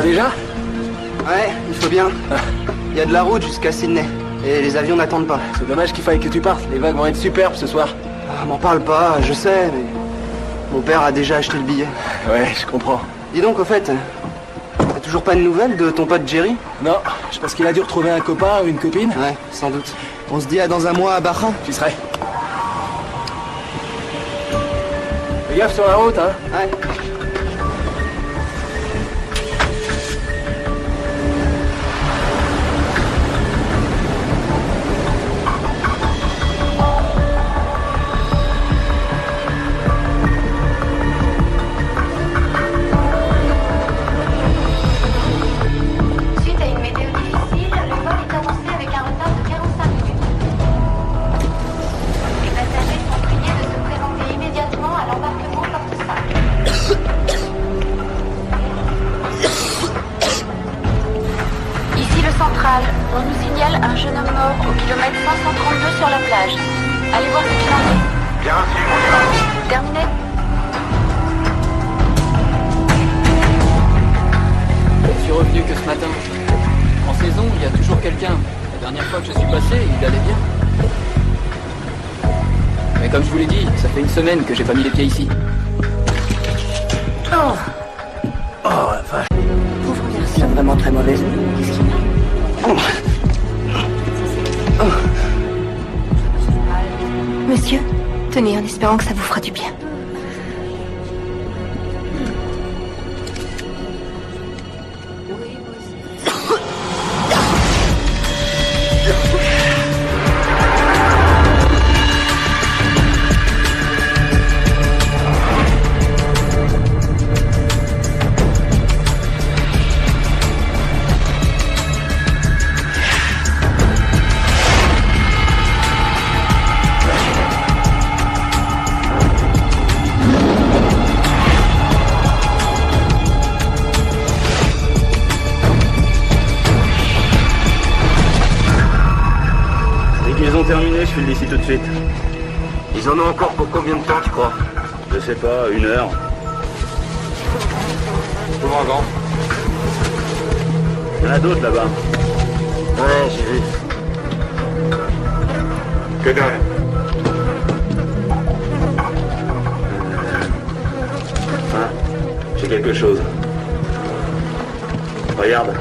va déjà? Ouais, il faut bien. Il y a de la route jusqu'à Sydney. Et les avions n'attendent pas. C'est dommage qu'il faille que tu partes. Les vagues vont être superbes ce soir. Ah, m'en parle pas, je sais, mais... Mon père a déjà acheté le billet. Ouais, je comprends. Dis donc, au fait... T'as toujours pas de nouvelles de ton pote Jerry? Non, je pense qu'il a dû retrouver un copain ou une copine. Ouais, sans doute. On se dit à dans un mois à Baja. Tu serais. Fais gaffe sur la route, hein. Ouais. On nous signale un jeune homme mort au kilomètre 532 sur la plage. Allez voir ce qu'il en est. Bien reçu, on y va. Terminé. Je suis revenu que ce matin. En saison, il y a toujours quelqu'un. La dernière fois que je suis passé, il allait bien. Mais comme je vous l'ai dit, ça fait une semaine que j'ai pas mis les pieds ici. Oh la vache. C'est vraiment très mauvaise nuit. Qu'est-ce qu'il y a? Monsieur, tenez en espérant que ça vous fera du bien. Ils ont terminé, je file d'ici tout de suite. Ils en ont encore pour combien de temps, tu crois? Je sais pas, 1 heure. Pour un grand. Il y en a d'autres là-bas. Ouais, j'ai vu. Que dalle. J'ai quelque chose. Regarde.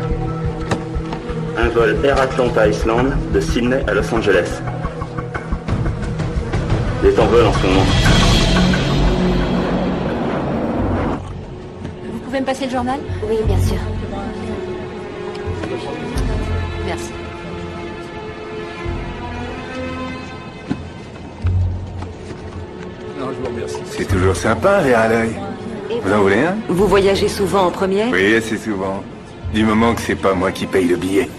Un vol Air Atlanta Iceland de Sydney à Los Angeles. Il est en vol en ce moment. Vous pouvez me passer le journal? Oui, bien sûr. Merci. Non, je vous remercie. C'est toujours sympa, un verre à l'œil. Vous en voulez un? Vous voyagez souvent en première? Oui, assez souvent. Du moment que c'est pas moi qui paye le billet.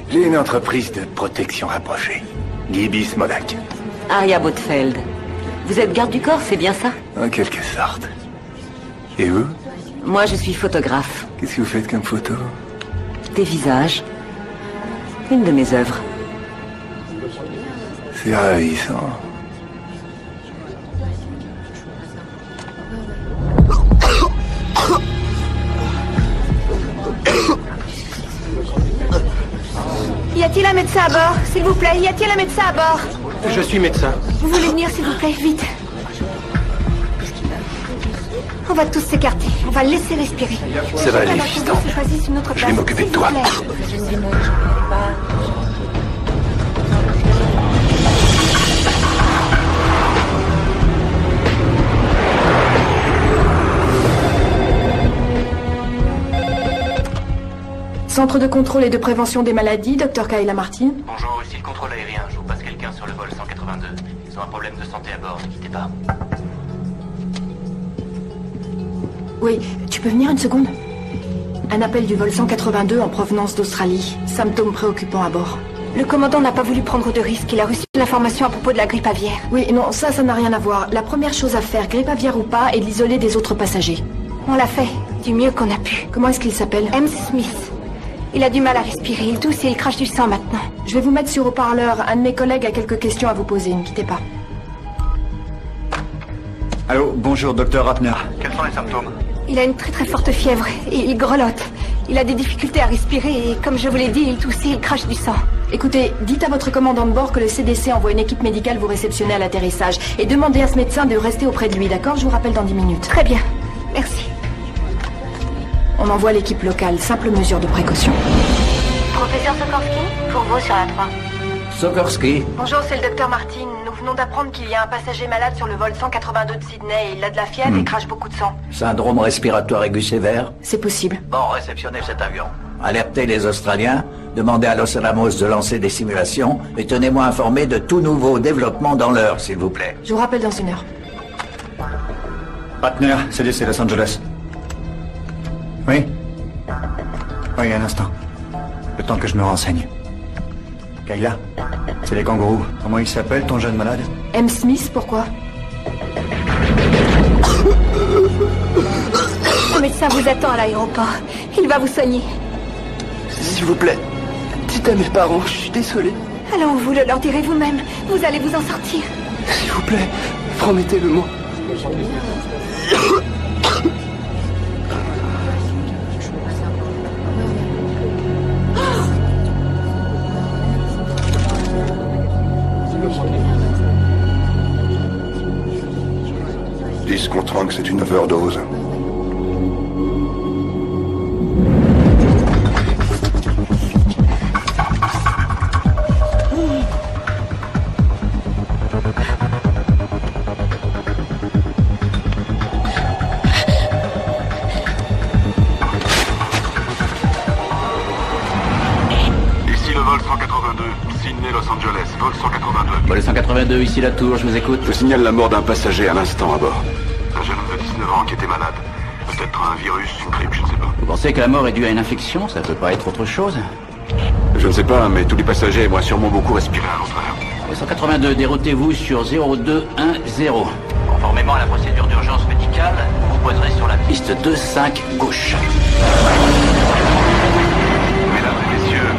J'ai une entreprise de protection rapprochée. Gibis Modak. Aria Bothfeld. Vous êtes garde du corps, c'est bien ça? En quelque sorte. Et vous? Moi, je suis photographe. Qu'est-ce que vous faites comme photo? Des visages. Une de mes œuvres. C'est ravissant. Y a-t-il un médecin à bord? S'il vous plaît, y a-t-il un médecin à bord? Je suis médecin. Vous voulez venir, s'il vous plaît, vite. On va tous s'écarter. On va le laisser respirer. Ça va aller, Alors, fiston. se choisissent une autre place, vais m'occuper de s'il vous toi. plaît. Centre de contrôle et de prévention des maladies, Dr Kayla Martin. Bonjour, ici le contrôle aérien. Je vous passe quelqu'un sur le vol 182. Ils ont un problème de santé à bord, ne quittez pas. Oui, tu peux venir une seconde? Un appel du vol 182 en provenance d'Australie. Symptômes préoccupants à bord. Le commandant n'a pas voulu prendre de risques. Il a reçu l'information à propos de la grippe aviaire. Oui, non, ça n'a rien à voir. La première chose à faire, grippe aviaire ou pas, est de l'isoler des autres passagers. On l'a fait, du mieux qu'on a pu. Comment est-ce qu'il s'appelle? M. Smith. Il a du mal à respirer, il tousse et il crache du sang maintenant. Je vais vous mettre sur haut-parleur. Un de mes collègues a quelques questions à vous poser, ne quittez pas. Allô, bonjour, docteur Ratner. Quels sont les symptômes? Il a une très forte fièvre et il grelotte. Il a des difficultés à respirer et comme je vous l'ai dit, il tousse et il crache du sang. Écoutez, dites à votre commandant de bord que le CDC envoie une équipe médicale vous réceptionner à l'atterrissage et demandez à ce médecin de rester auprès de lui, d'accord? Je vous rappelle dans 10 minutes. Très bien. Merci. On envoie l'équipe locale, simple mesure de précaution. Professeur Sokorski, pour vous sur la 3. Sokorski. Bonjour, c'est le docteur Martin. Nous venons d'apprendre qu'il y a un passager malade sur le vol 182 de Sydney. Il a de la fièvre et crache beaucoup de sang. Syndrome respiratoire aigu sévère. C'est possible. Bon, réceptionnez cet avion. Alertez les Australiens, demandez à Los Alamos de lancer des simulations et tenez-moi informé de tout nouveau développement dans l'heure, s'il vous plaît. Je vous rappelle dans 1 heure. Ratner, CDC Los Angeles. Oui? Oui, un instant. Le temps que je me renseigne. Kayla, c'est les kangourous. Comment il s'appelle, ton jeune malade? M. Smith, pourquoi? Le médecin vous attend à l'aéroport. Il va vous soigner. S'il vous plaît, dites à mes parents, je suis désolé. Alors vous le leur direz vous-même. Vous allez vous en sortir. S'il vous plaît, promettez-le-moi. Qu'on que c'est une overdose. Ici le vol 182, Sydney, Los Angeles, vol 182. Vol 182, ici la tour, je vous écoute. Je signale la mort d'un passager à l'instant à bord. Un jeune homme de 19 ans qui était malade. Peut-être un virus, une grippe, je ne sais pas. Vous pensez que la mort est due à une infection? Ça peut pas être autre chose? Je ne sais pas, mais tous les passagers aimeraient sûrement beaucoup respirer à l'entrée. Vol 182, déroutez-vous sur 0210. Conformément à la procédure d'urgence médicale, vous vous poserez sur la piste 25 gauche. Mesdames et messieurs,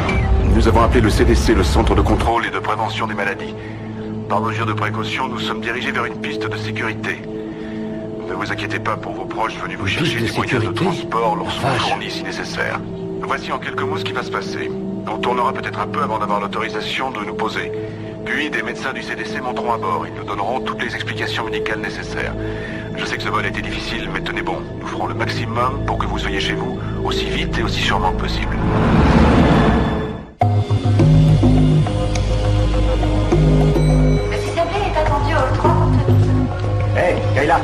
nous avons appelé le CDC, le Centre de contrôle et de prévention des maladies. Par mesure de précaution, nous sommes dirigés vers une piste de sécurité. Ne vous inquiétez pas pour vos proches venus vous chercher des moyens de transport lorsqu'on fournit si nécessaire. Voici en quelques mots ce qui va se passer. On tournera peut-être un peu avant d'avoir l'autorisation de nous poser. Puis des médecins du CDC monteront à bord. Ils nous donneront toutes les explications médicales nécessaires. Je sais que ce vol a été difficile, mais tenez bon. Nous ferons le maximum pour que vous soyez chez vous aussi vite et aussi sûrement que possible. Monsieur Sablé est attendu au 30. Hey, Kayla!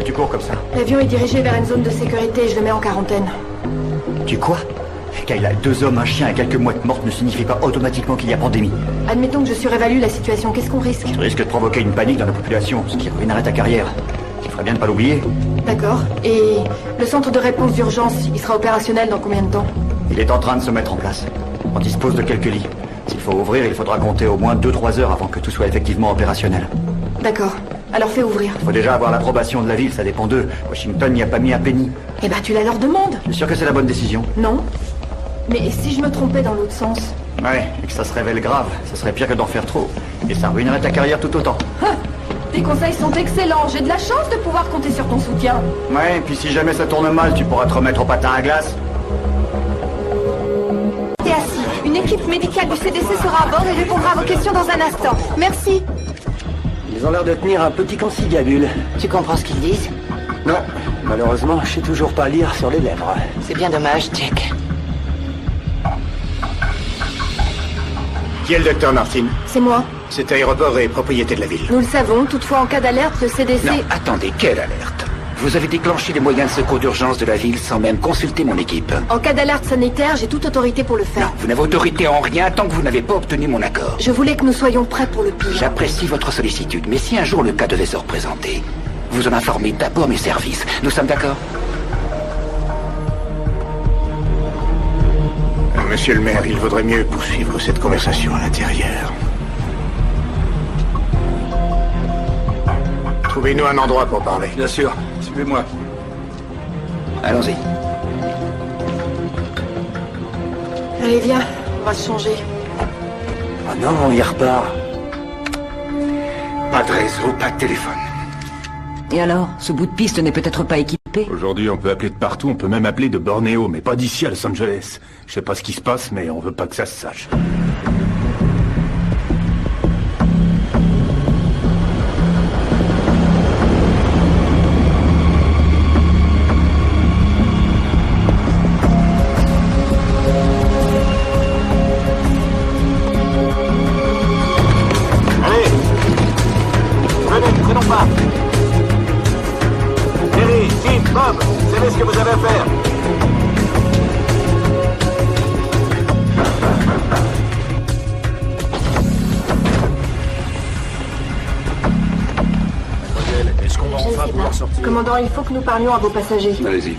Tu cours comme ça? L'avion est dirigé vers une zone de sécurité et je le mets en quarantaine. Tu quoi? Kayla, 2 hommes, un chien et quelques mouettes mortes ne signifie pas automatiquement qu'il y a pandémie. Admettons que je surévalue la situation. Qu'est-ce qu'on risque? Tu risques de provoquer une panique dans la population, ce qui ruinerait ta carrière. Il ferait bien de pas l'oublier. D'accord. Et le centre de réponse d'urgence, il sera opérationnel dans combien de temps? Il est en train de se mettre en place. On dispose de quelques lits. S'il faut ouvrir, il faudra compter au moins 2-3 heures avant que tout soit effectivement opérationnel. D'accord. Alors fais ouvrir. Il faut déjà avoir l'approbation de la ville, ça dépend d'eux. Washington n'y a pas mis un penny. Eh ben tu la leur demandes. Tu es sûr que c'est la bonne décision? Non. Mais si je me trompais dans l'autre sens? Ouais, et que ça se révèle grave, ça serait pire que d'en faire trop. Et ça ruinerait ta carrière tout autant. Ah, tes conseils sont excellents. J'ai de la chance de pouvoir compter sur ton soutien. Ouais, et puis si jamais ça tourne mal, tu pourras te remettre au patin à glace. T'es assis. Une équipe médicale du CDC sera à bord et répondra à vos questions dans un instant. Merci. Ils ont l'air de tenir un petit conciliabule. Tu comprends ce qu'ils disent? Non, malheureusement, je sais toujours pas lire sur les lèvres. C'est bien dommage, Jack. Qui est le docteur Martin? C'est moi. Cet aéroport est propriété de la ville. Nous le savons. Toutefois, en cas d'alerte, le CDC... Non, attendez, quelle alerte? Vous avez déclenché les moyens de secours d'urgence de la ville sans même consulter mon équipe. En cas d'alerte sanitaire, j'ai toute autorité pour le faire. Non, vous n'avez autorité en rien tant que vous n'avez pas obtenu mon accord. Je voulais que nous soyons prêts pour le pire. J'apprécie votre sollicitude, mais si un jour le cas devait se représenter, vous en informez d'abord mes services. Nous sommes d'accord? Monsieur le maire, il vaudrait mieux poursuivre cette conversation à l'intérieur. Trouvez-nous un endroit pour parler. Bien sûr, suivez-moi. Allons-y. Allez, viens. On va se changer. Oh non, il repart. Pas de réseau, pas de téléphone. Et alors, ce bout de piste n'est peut-être pas équipé. occupé. Aujourd'hui, on peut appeler de partout, on peut même appeler de Bornéo, mais pas d'ici à Los Angeles. Je sais pas ce qui se passe, mais on veut pas que ça se sache. Commandant, il faut que nous parlions à vos passagers. Allez-y.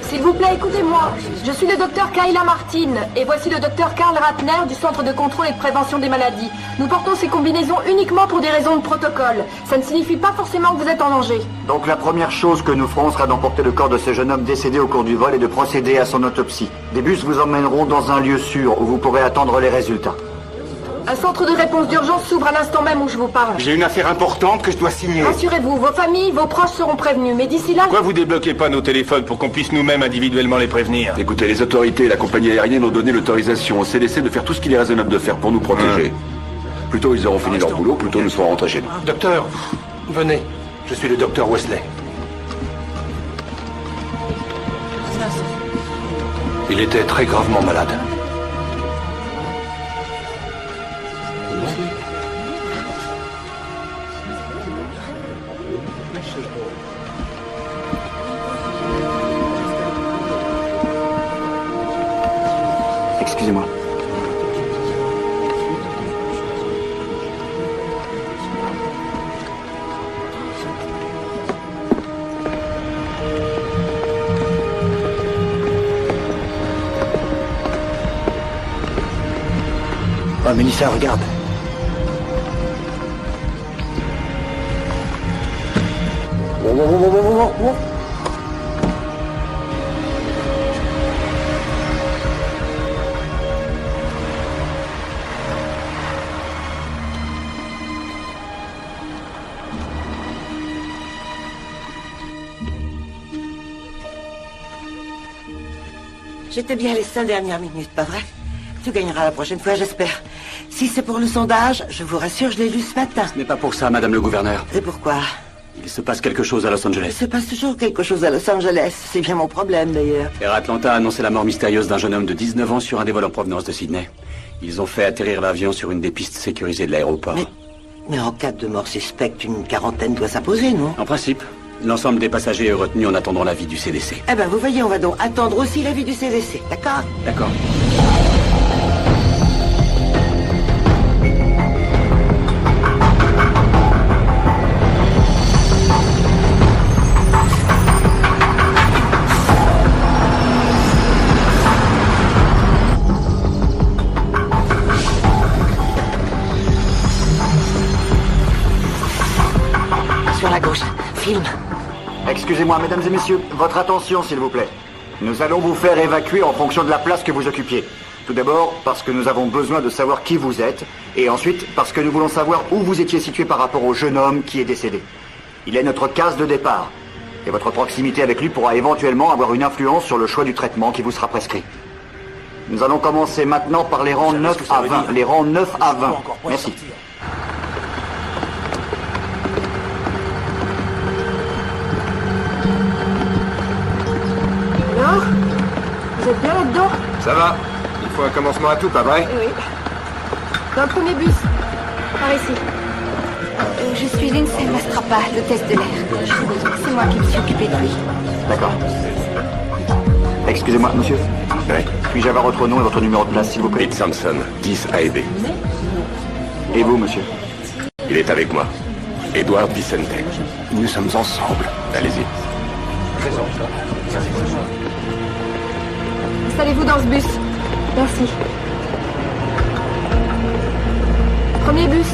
S'il vous plaît, écoutez-moi. Je suis le docteur Kayla Martin, et voici le docteur Karl Ratner du Centre de contrôle et de prévention des maladies. Nous portons ces combinaisons uniquement pour des raisons de protocole. Ça ne signifie pas forcément que vous êtes en danger. Donc la première chose que nous ferons sera d'emporter le corps de ce jeune homme décédé au cours du vol et de procéder à son autopsie. Des bus vous emmèneront dans un lieu sûr où vous pourrez attendre les résultats. Un centre de réponse d'urgence s'ouvre à l'instant même où je vous parle. J'ai une affaire importante que je dois signer. Rassurez-vous, vos familles, vos proches seront prévenus, mais d'ici là... Pourquoi vous débloquez pas nos téléphones pour qu'on puisse nous-mêmes individuellement les prévenir? Écoutez, les autorités et la compagnie aérienne ont donné l'autorisation au CDC de faire tout ce qu'il est raisonnable de faire pour nous protéger. Plus tôt ils auront fini leur boulot, plus tôt nous serons rentrés chez nous. Docteur, venez. Je suis le docteur Wesley. Il était très gravement malade. Excusez-moi. Oh, Mélissa, regarde. Wow. J'étais bien les 5 dernières minutes, pas vrai? Tu gagneras la prochaine fois, j'espère. Si c'est pour le sondage, je vous rassure, je l'ai lu ce matin. Ce n'est pas pour ça, madame le gouverneur. Et pourquoi? Il se passe quelque chose à Los Angeles. Il se passe toujours quelque chose à Los Angeles. C'est bien mon problème, d'ailleurs. Air Atlanta a annoncé la mort mystérieuse d'un jeune homme de 19 ans sur un des vols en provenance de Sydney. Ils ont fait atterrir l'avion sur une des pistes sécurisées de l'aéroport. Mais en cas de mort suspecte, une quarantaine doit s'imposer, non? En principe. L'ensemble des passagers est retenu en attendant l'avis du CDC. Eh ben, vous voyez, on va donc attendre aussi l'avis du CDC, d'accord? D'accord. Sur la gauche, filme. Excusez-moi, mesdames et messieurs, votre attention, s'il vous plaît. Nous allons vous faire évacuer en fonction de la place que vous occupiez. Tout d'abord, parce que nous avons besoin de savoir qui vous êtes, et ensuite, parce que nous voulons savoir où vous étiez situé par rapport au jeune homme qui est décédé. Il est notre case de départ, et votre proximité avec lui pourra éventuellement avoir une influence sur le choix du traitement qui vous sera prescrit. Nous allons commencer maintenant par les rangs 9 à 20. Les rangs 9 à 20. Merci. Alors, vous êtes bien là-dedans? Ça va. Il faut un commencement à tout, pas vrai? Oui. Dans le premier bus. Par ici. Je suis Lindsay Mastrapa, l'hôtesse de l'air. C'est moi qui me suis occupée de lui. D'accord. Excusez-moi, monsieur. Oui. Puis-je avoir votre nom et votre numéro de place, s'il vous plaît? Pete Sampson, 10 AEB. Et vous, monsieur? Il est avec moi. Edward Vicente. Nous sommes ensemble. Allez-y. Installez-vous dans ce bus. Merci. Premier bus.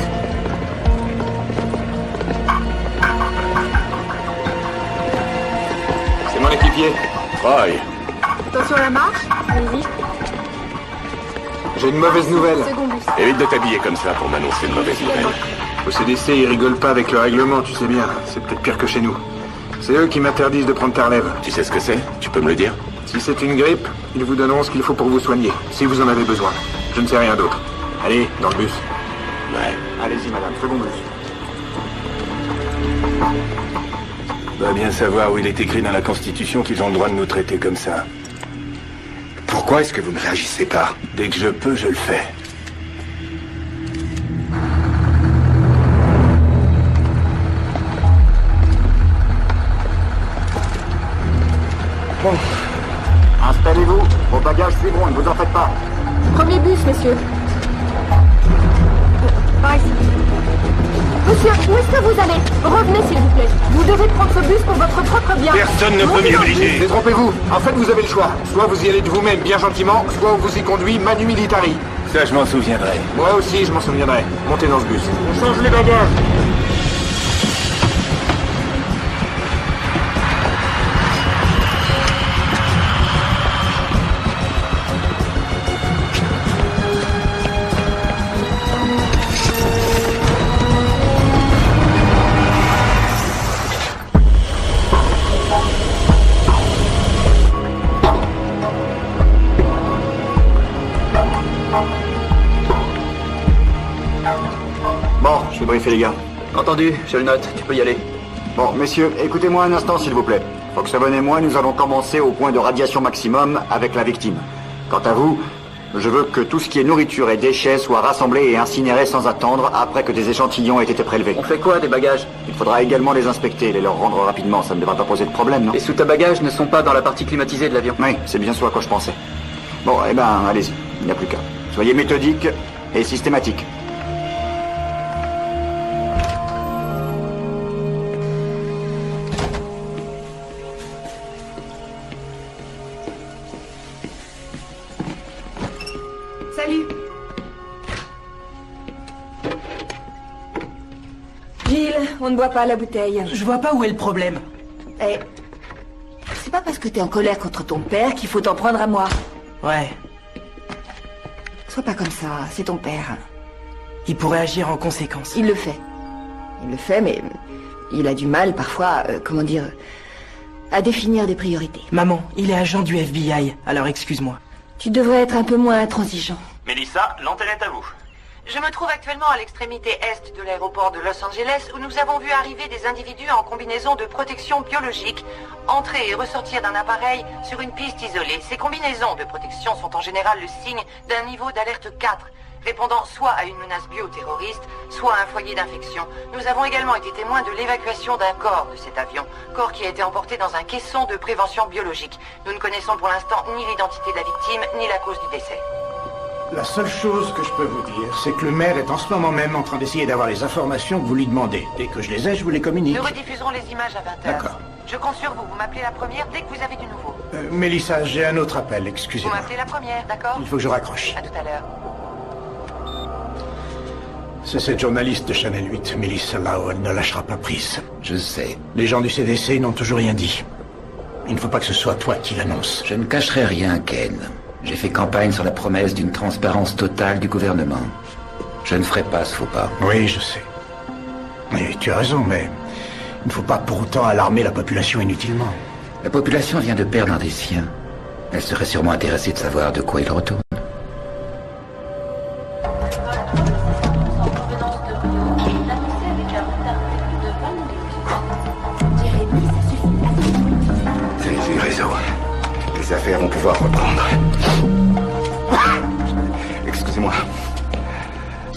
C'est mon équipier. Troy. Attention à la marche. Allez-y. J'ai une mauvaise nouvelle. Second bus. Évite de t'habiller comme ça pour m'annoncer une mauvaise nouvelle. Au CDC, ils rigolent pas avec le règlement, tu sais bien. C'est peut-être pire que chez nous. C'est eux qui m'interdisent de prendre ta relève. Tu sais ce que c'est? Tu peux me le dire? Si c'est une grippe, ils vous donneront ce qu'il faut pour vous soigner, si vous en avez besoin. Je ne sais rien d'autre. Allez, dans le bus. Ouais. Allez-y, madame, second bus. Va bien savoir où il est écrit dans la Constitution qu'ils ont le droit de nous traiter comme ça. Pourquoi est-ce que vous ne réagissez pas? Dès que je peux, je le fais. Bon. Installez-vous. Vos bagages suivront, ne vous en faites pas. Premier bus, messieurs. Par ici. Monsieur, où est-ce que vous allez? Revenez, s'il vous plaît. Vous devez prendre ce bus pour votre propre bien. Personne ne peut m'y obliger. Détrompez-vous. En fait, vous avez le choix. Soit vous y allez de vous-même bien gentiment, soit on vous y conduit manu militari. Ça, je m'en souviendrai. Moi aussi, je m'en souviendrai. Montez dans ce bus. On change les bagages. Bon, je vais briefer les gars. Entendu, je le note, tu peux y aller. Bon, messieurs, écoutez-moi un instant, s'il vous plaît. Foxhaven et moi, nous allons commencer au point de radiation maximum avec la victime. Quant à vous, je veux que tout ce qui est nourriture et déchets soit rassemblé et incinéré sans attendre après que des échantillons aient été prélevés. On fait quoi des bagages? Il faudra également les inspecter et les leur rendre rapidement, ça ne devrait pas poser de problème, non? Les sous-bagages ne sont pas dans la partie climatisée de l'avion. Oui, c'est bien ce à quoi je pensais. Bon, eh ben, allez-y, il n'y a plus qu'à. Soyez méthodiques et systématiques. Salut. Gilles, on ne boit pas à la bouteille. Je vois pas où est le problème. Eh, c'est pas parce que t'es en colère contre ton père qu'il faut t'en prendre à moi. Ouais. Sois pas comme ça, c'est ton père. Il pourrait agir en conséquence. Il le fait. Il le fait, mais il a du mal parfois, comment dire, à définir des priorités. Maman, il est agent du FBI, alors excuse-moi. Tu devrais être un peu moins intransigeant. Mélissa, l'antenne est à vous. Je me trouve actuellement à l'extrémité est de l'aéroport de Los Angeles où nous avons vu arriver des individus en combinaison de protection biologique entrer et ressortir d'un appareil sur une piste isolée. Ces combinaisons de protection sont en général le signe d'un niveau d'alerte 4, répondant soit à une menace bioterroriste, soit à un foyer d'infection. Nous avons également été témoins de l'évacuation d'un corps de cet avion, corps qui a été emporté dans un caisson de prévention biologique. Nous ne connaissons pour l'instant ni l'identité de la victime, ni la cause du décès. La seule chose que je peux vous dire, c'est que le maire est en ce moment même en train d'essayer d'avoir les informations que vous lui demandez. Dès que je les ai, je vous les communique. Nous rediffuserons les images à 20h. D'accord. Je compte sur vous. Vous m'appelez la première dès que vous avez du nouveau. Mélissa, j'ai un autre appel, Vous excusez-moi. m'appelez la première, d'accord? Il faut que je raccroche. À tout à l'heure. C'est cette journaliste de Channel 8, Mélissa Lau, elle ne lâchera pas prise. Je sais. Les gens du CDC n'ont toujours rien dit. Il ne faut pas que ce soit toi qui l'annonce. Je ne cacherai rien, Ken. J'ai fait campagne sur la promesse d'une transparence totale du gouvernement. Je ne ferai pas ce faux pas. Oui, je sais. Oui, tu as raison, mais il ne faut pas pour autant alarmer la population inutilement. La population vient de perdre un des siens. Elle serait sûrement intéressée de savoir de quoi il retourne. C'est du réseau. Les affaires vont pouvoir reprendre. Excusez-moi.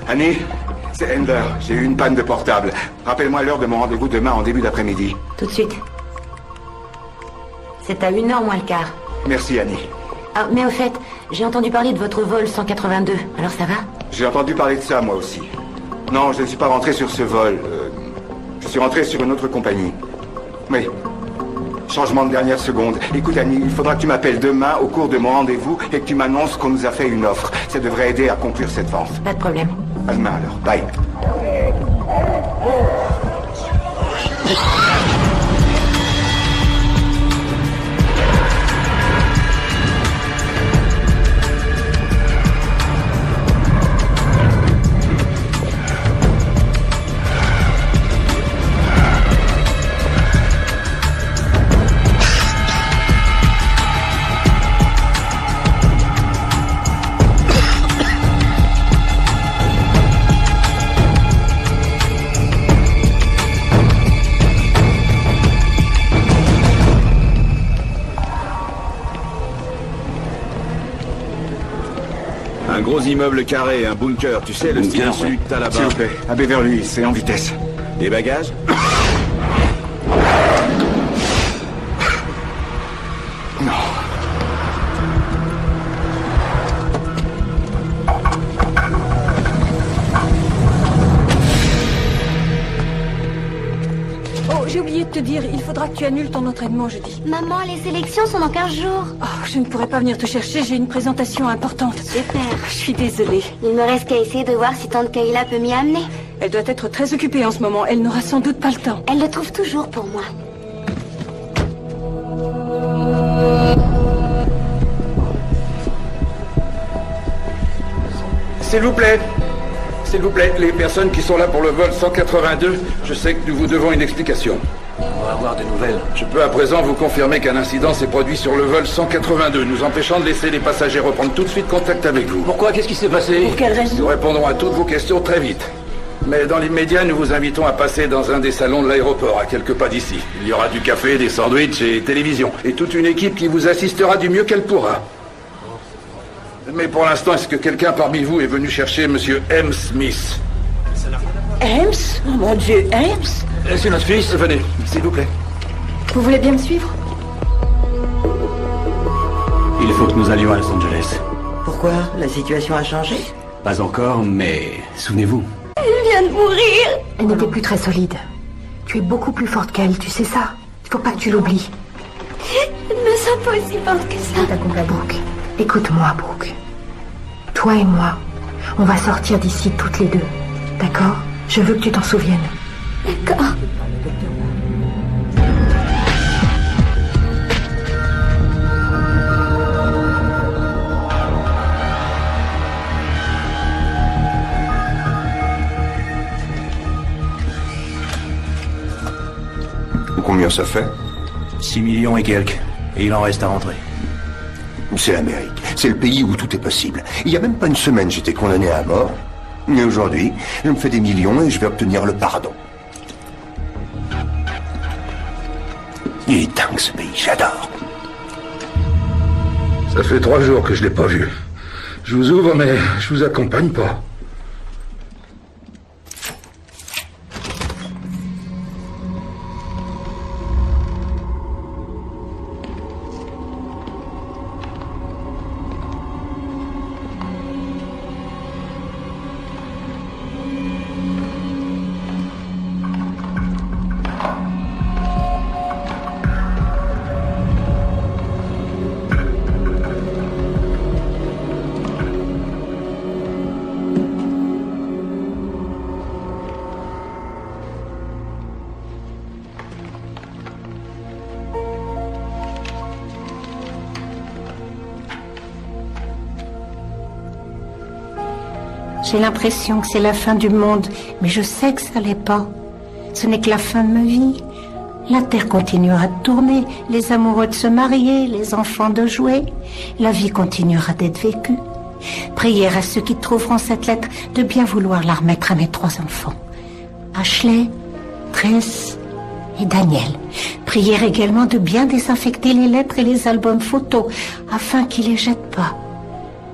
Annie, c'est Ender. J'ai eu une panne de portable. Rappelle-moi l'heure de mon rendez-vous demain en début d'après-midi. Tout de suite. C'est à 1h moins le quart. Merci, Annie. Ah, mais au fait, j'ai entendu parler de votre vol 182. Alors ça va? J'ai entendu parler de ça, moi aussi. Non, je ne suis pas rentré sur ce vol. Je suis rentré sur une autre compagnie. Oui. Changement de dernière seconde. Écoute, Annie, il faudra que tu m'appelles demain au cours de mon rendez-vous et que tu m'annonces qu'on nous a fait une offre. Ça devrait aider à conclure cette vente. Pas de problème. À demain, alors. Bye. gros immeuble carré, un bunker, tu sais, le style de celui que t'as là-bas. S'il vous plaît, à Beverly, c'est en vitesse. Des bagages? Non. Oh, j'ai oublié de te dire, il faudra que tu annules ton entraînement jeudi. Maman, les sélections sont dans 15 jours. Oh, je ne pourrai pas venir te chercher, j'ai une présentation importante. Super. Je suis désolée. Il me reste qu'à essayer de voir si tante Kayla peut m'y amener. Elle doit être très occupée en ce moment, elle n'aura sans doute pas le temps. Elle le trouve toujours pour moi. S'il vous plaît, les personnes qui sont là pour le vol 182, je sais que nous vous devons une explication. On va avoir des nouvelles. Je peux à présent vous confirmer qu'un incident s'est produit sur le vol 182, nous empêchant de laisser les passagers reprendre tout de suite contact avec vous. Pourquoi? Qu'est-ce qui s'est passé? Pour quelle raison? Nous répondrons à toutes vos questions très vite. Mais dans l'immédiat, nous vous invitons à passer dans un des salons de l'aéroport, à quelques pas d'ici. Il y aura du café, des sandwichs et télévision. Et toute une équipe qui vous assistera du mieux qu'elle pourra. Mais pour l'instant, est-ce que quelqu'un parmi vous est venu chercher Monsieur M. Smith? Ames? Oh mon Dieu, Ames? C'est notre fils. Venez, s'il vous plaît. Vous voulez bien me suivre? Il faut que nous allions à Los Angeles. Pourquoi? La situation a changé? Pas encore, mais souvenez-vous. Elle vient de mourir. Elle n'était plus très solide. Tu es beaucoup plus forte qu'elle, tu sais ça. Il faut pas que tu l'oublies. Je ne me sens pas aussi forte que ça. T'as compris, Brooke. Écoute-moi, Brooke. Toi et moi, on va sortir d'ici toutes les deux. D'accord? Je veux que tu t'en souviennes. D'accord. Combien ça fait? 6 millions et quelques. Et il en reste à rentrer. C'est l'Amérique. C'est le pays où tout est possible. Il n'y a même pas une semaine, j'étais condamné à mort. Mais aujourd'hui, je me fais des millions et je vais obtenir le pardon. Il est dingue ce pays, j'adore. Ça fait 3 jours que je l'ai pas vu. Je vous ouvre, mais je vous accompagne pas. J'ai l'impression que c'est la fin du monde, mais je sais que ça l'est pas. Ce n'est que la fin de ma vie. La Terre continuera de tourner, les amoureux de se marier, les enfants de jouer. La vie continuera d'être vécue. Prière à ceux qui trouveront cette lettre de bien vouloir la remettre à mes 3 enfants. Ashley, Tress et Daniel. Prière également de bien désinfecter les lettres et les albums photos afin qu'ils les jettent pas.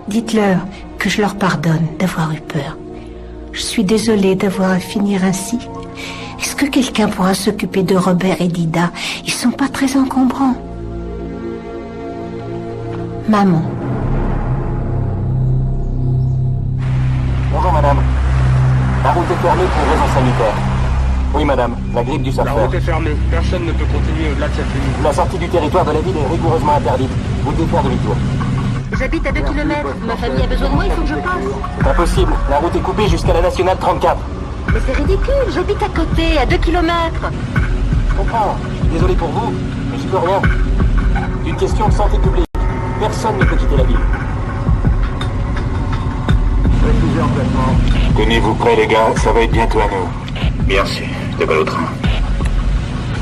Dites-leur que je leur pardonne d'avoir eu peur. Je suis désolée d'avoir à finir ainsi. Est-ce que quelqu'un pourra s'occuper de Robert et d'Ida? Ils sont pas très encombrants. Maman. Bonjour madame. La route est fermée pour raisons sanitaires. Oui madame, la grippe du surfeur. La route est fermée. Personne ne peut continuer au-delà de cette ligne. La sortie du territoire de la ville est rigoureusement interdite. Vous devez faire demi-tour. J'habite à 2 km. Ma famille a besoin de moi, il faut que je passe. C'est impossible. La route est coupée jusqu'à la nationale 34. Mais c'est ridicule, j'habite à côté, à 2 km. Je comprends. Je suis désolé pour vous, mais je peux rien. C'est une question de santé publique. Personne ne peut quitter la ville. Précisez emplacement. Tenez-vous prêts les gars, ça va être bientôt à nous. Merci, c'était pas le train.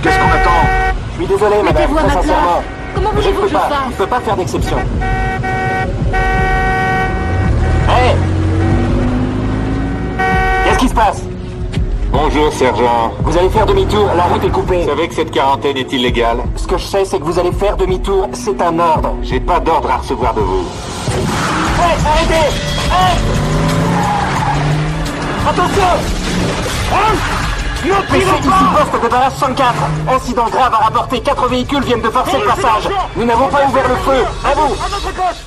Qu'est-ce qu'on attend? Je suis désolé madame, Mettez-vous à très ma place. sincèrement. Comment Mais voulez-vous que je fasse? Je peux pas faire d'exception. Hey! Qu'est-ce qui se passe? Bonjour, sergent. Vous allez faire demi-tour, la route est coupée. Vous savez que cette quarantaine est illégale? Ce que je sais, c'est que vous allez faire demi-tour, c'est un ordre. J'ai pas d'ordre à recevoir de vous. Hey, arrêtez! Hey! Attention! Hey! Ne tirez pas! Ici, poste de Dallas 104. Incident grave à rapporter, 4 véhicules viennent de forcer le passage. Nous n'avons pas ouvert le feu. À vous! À votre gauche!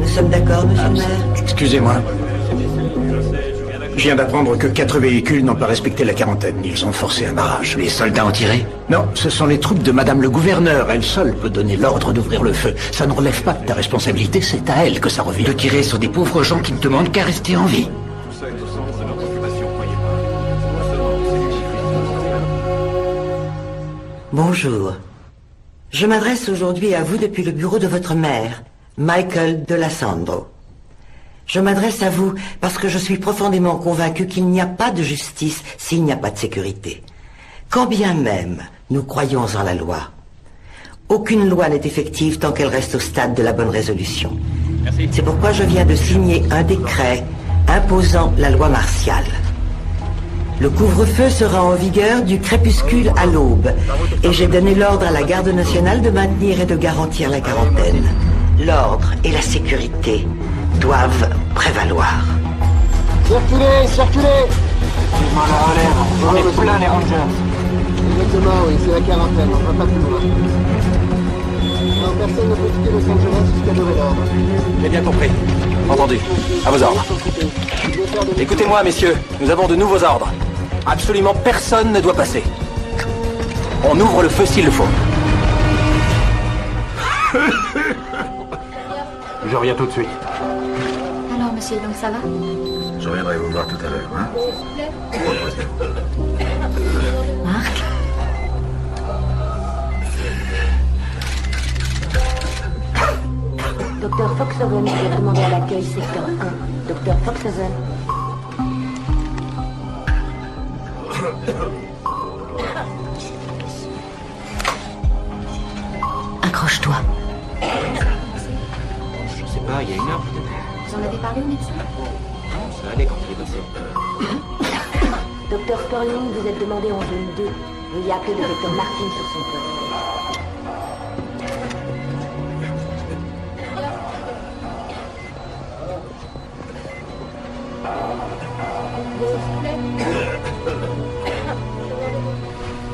Nous sommes d'accord, monsieur le maire? Excusez-moi. Je viens d'apprendre que 4 véhicules n'ont pas respecté la quarantaine. Ils ont forcé un barrage. Les soldats ont tiré? Non, ce sont les troupes de madame le gouverneur. Elle seule peut donner l'ordre d'ouvrir le feu. Ça ne relève pas de ta responsabilité, c'est à elle que ça revient. De tirer sur des pauvres gens qui ne demandent qu'à rester en vie. Bonjour. Je m'adresse aujourd'hui à vous depuis le bureau de votre maire, Michael de Lassandro. Je m'adresse à vous parce que je suis profondément convaincu qu'il n'y a pas de justice s'il n'y a pas de sécurité. Quand bien même nous croyons en la loi, aucune loi n'est effective tant qu'elle reste au stade de la bonne résolution. C'est pourquoi je viens de signer un décret imposant la loi martiale. Le couvre-feu sera en vigueur du crépuscule à l'aube et j'ai donné l'ordre à la garde nationale de maintenir et de garantir la quarantaine. L'ordre et la sécurité doivent prévaloir. Circulez, circulez! Vivement la relève, on est plein les Rangers. Exactement, oui, c'est la quarantaine, on va pas plus loin. Non, personne ne peut quitter Los Angeles jusqu'à nouvel ordre. J'ai bien compris. Entendu. À vos ordres. Écoutez-moi, messieurs, nous avons de nouveaux ordres. Absolument personne ne doit passer. On ouvre le feu s'il le faut. Je reviens tout de suite. Alors, monsieur, donc ça va? Je reviendrai vous voir tout à l'heure, hein? Marc? Docteur Foxhaven, je vais demander à l'accueil secteur 1. Docteur Foxhaven. Accroche-toi. Je sais pas, il y a une heure peut-être. Vous en avez parlé au médecin? Non, ça allait quand il est passé. Docteur Sterling, vous êtes demandé en zone 2. Veuillez appeler le docteur Martin sur son poste.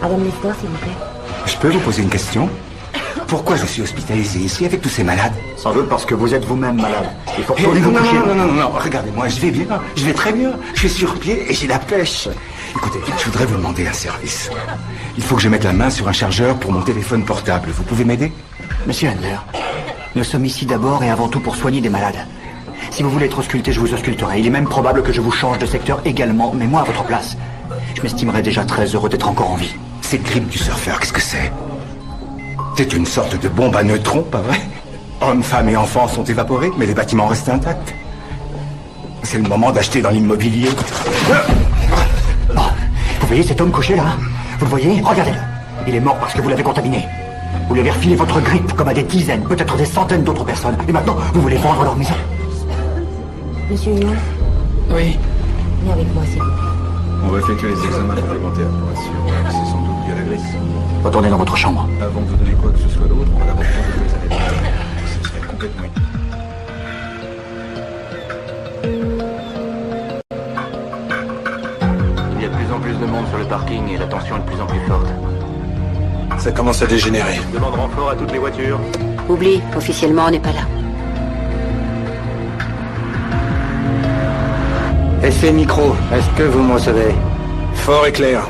Adam Lester, s'il vous plaît. Je peux vous poser une question? Pourquoi je suis hospitalisé ici avec tous ces malades? Sans doute parce que vous êtes vous-même malade. Il faut Non, vous coucher. non, regardez-moi, je vais bien, je vais très bien. Je suis sur pied et j'ai la pêche. Écoutez, je voudrais vous demander un service. Il faut que je mette la main sur un chargeur pour mon téléphone portable. Vous pouvez m'aider? Monsieur Handler, nous sommes ici d'abord et avant tout pour soigner des malades. Si vous voulez être ausculté, je vous ausculterai. Il est même probable que je vous change de secteur également, mais moi à votre place. Je m'estimerais déjà très heureux d'être encore en vie. Cette grippe du surfeur, qu'est-ce que c'est? C'est une sorte de bombe à neutrons, pas vrai? Hommes, femmes et enfants sont évaporés, mais les bâtiments restent intacts. C'est le moment d'acheter dans l'immobilier. Oh, vous voyez cet homme couché là? Vous le voyez? Regardez-le. Il est mort parce que vous l'avez contaminé. Vous lui avez refilé votre grippe comme à des dizaines, peut-être des centaines d'autres personnes. Et maintenant, vous voulez vendre leur maison? Monsieur Young? Oui. Venez avec moi, s'il vous plaît. On va effectuer les examens complémentaires pour assurer que c'est sans doute dû à la grippe. Retournez dans votre chambre. Avant de vous donner quoi que ce soit d'autre, on va d'abord prendre les examens. Ce serait complètement Il y a de plus en plus de monde sur le parking et la tension est de plus en plus forte. Ça commence à dégénérer. Demande renfort à toutes les voitures. Oublie, officiellement, on n'est pas là. Essai micro, est-ce que vous me recevez? Fort et clair.